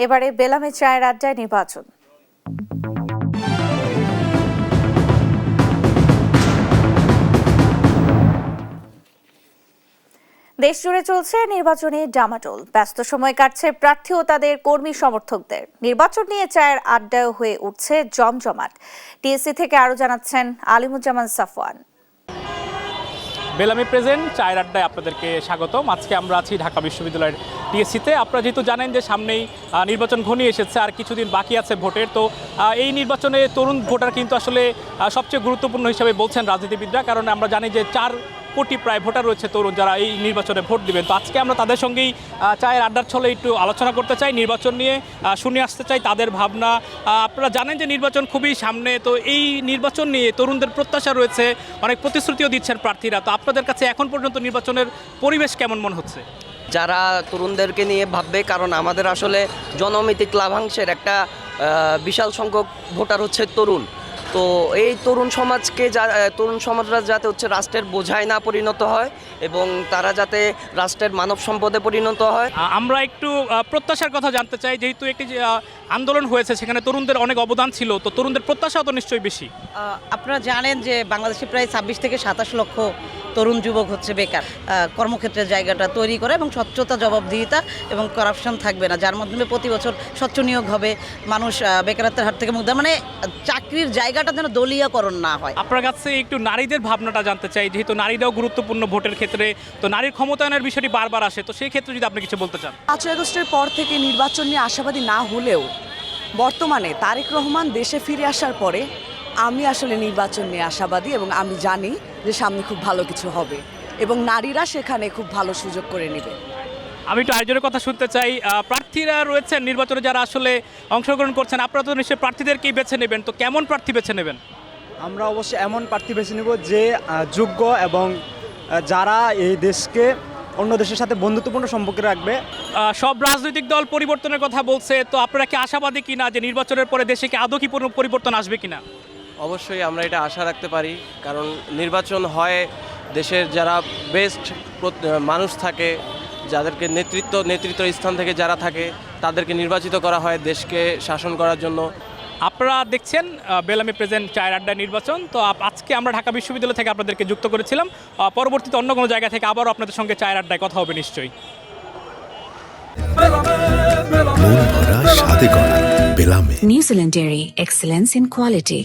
এবারে বেলামে চায়ের আড্ডায় নির্বাচন। দেশ জুড়ে চলছে নির্বাচনী ডামাডোল। ব্যস্ত সময় কাটছে প্রার্থী ও তাদের কর্মী সমর্থকদের। নির্বাচন নিয়ে চায়ের আড্ডায় হয়ে উঠছে জমজমাট। টিএসসি থেকে আরো জানাচ্ছেন আলিমুজ্জামান সাফওয়ান। বেলামি প্রেজেন্ট চায়ের আড্ডায় আপনাদেরকে স্বাগতম। আজকে আমরা আছি ঢাকা বিশ্ববিদ্যালয়ের টিএসসিতে। আপনারা যেহেতু জানেন যে সামনেই নির্বাচন ঘনিয়ে এসেছে, আর কিছুদিন বাকি আছে ভোটের, তো এই নির্বাচনে তরুণ ভোটার কিন্তু আসলে সবচেয়ে গুরুত্বপূর্ণ হিসাবে বলছেন রাজনীতিবিদরা, কারণ আমরা জানি যে 4 কোটি প্রায় ভোটার রয়েছে তরুণ, যারা এই নির্বাচনে ভোট দিবেন। তো আজকে আমরা তাদের সঙ্গেই চায়ের আড্ডার ছলে একটু আলোচনা করতে চাই, নির্বাচন নিয়ে শুনে আসতে চাই তাদের ভাবনা। আপনারা জানেন যে নির্বাচন খুবই সামনে, তো এই নির্বাচন নিয়ে তরুণদের প্রত্যাশা রয়েছে, অনেক প্রতিশ্রুতিও দিচ্ছেন প্রার্থীরা। তো আপনাদের কাছে এখন পর্যন্ত নির্বাচনের পরিবেশ কেমন মনে হচ্ছে? যারা তরুণদেরকে নিয়ে ভাববে, কারণ আমাদের আসলে জনমিতিক লাভাংশের একটা বিশাল সংখ্যক ভোটার হচ্ছে তরুণ। তো এই তরুণ সমাজরা যাতে হচ্ছে রাষ্ট্রের বোঝায় না পরিণত হয়, এবং তারা যাতে রাষ্ট্রের মানব সম্পদে পরিণত হয়। আমরা একটু প্রত্যাশার কথা জানতে চাই, যেহেতু একটি আন্দোলন হয়েছে, সেখানে তরুণদের অনেক অবদান ছিল, তো তরুণদের প্রত্যাশা তো নিশ্চয়ই বেশি। আপনারা জানেন যে বাংলাদেশে প্রায় 26 থেকে 27 লক্ষ তরুণ যুবক হচ্ছে বেকার। কর্মক্ষেত্রের জায়গাটা তৈরি করা এবং স্বচ্ছতা, জবাবদিহিতা এবং করাপশন থাকবে না, যার মাধ্যমে প্রতি বছর স্বচ্ছ নিয়োগ হবে, মানুষ বেকারত্বের হাত থেকে মুক্ত, মানে চাকরির জায়গাটা যেন দলীয়করণ না হয়। আপনার কাছে একটু নারীদের ভাবনাটা জানতে চাই, যেহেতু নারীরাও গুরুত্বপূর্ণ ভোটের ক্ষেত্রে, তো নারীর ক্ষমতায়নের বিষয়টি বারবার আসে, তো সেই ক্ষেত্রে যদি আপনি কিছু বলতে চান। 5 আগস্টের পর থেকে নির্বাচন নিয়ে আশাবাদী না হলেও বর্তমানে তারেক রহমান দেশে ফিরে আসার পরে আমি আসলে নির্বাচন নিয়ে আশাবাদী, এবং আমি জানি যে সামনে খুব ভালো কিছু হবে এবং নারীরা সেখানে খুব ভালো সুযোগ করে নেবে। আমি একটু আয়োজনের কথা শুনতে চাই। প্রার্থীরা রয়েছেন নির্বাচনে, যারা আসলে অংশগ্রহণ করছেন, আপনারা তো নিশ্চয়ই প্রার্থীদেরকেই বেছে নেবেন, তো কেমন প্রার্থী বেছে নেবেন? আমরা অবশ্যই এমন প্রার্থী বেছে নেব যে যোগ্য এবং যারা এই দেশকে অন্য দেশের সাথে বন্ধুত্বপূর্ণ সম্পর্ক রাখবে। সব রাজনৈতিক দল পরিবর্তনের কথা বলছে, তো আপনারা কি আশাবাদী কিনা যে নির্বাচনের পরে দেশে কি আদৌ কি পরিবর্তন আসবে কিনা? অবশ্যই আমরা এটা আশা রাখতে পারি, কারণ নির্বাচন হয় দেশের যারা বেস্ট মানুষ থাকে, যাদেরকে নেতৃত্ব স্থান থেকে যারা থাকে, তাদেরকে নির্বাচিত করা হয় দেশকে শাসন করার জন্য। আপনারা দেখছেন বেলামি প্রেজেন্ট চায়ের আড্ডা নির্বাচন। তো আজকে আমরা ঢাকা বিশ্ববিদ্যালয় থেকে আপনাদেরকে যুক্ত করেছিলাম। পরবর্তীতে অন্য কোনো জায়গা থেকে আবারও আপনাদের সঙ্গে চায়ের আড্ডায় কথা হবে নিশ্চয়ই। New Zealand Dairy, excellence in quality.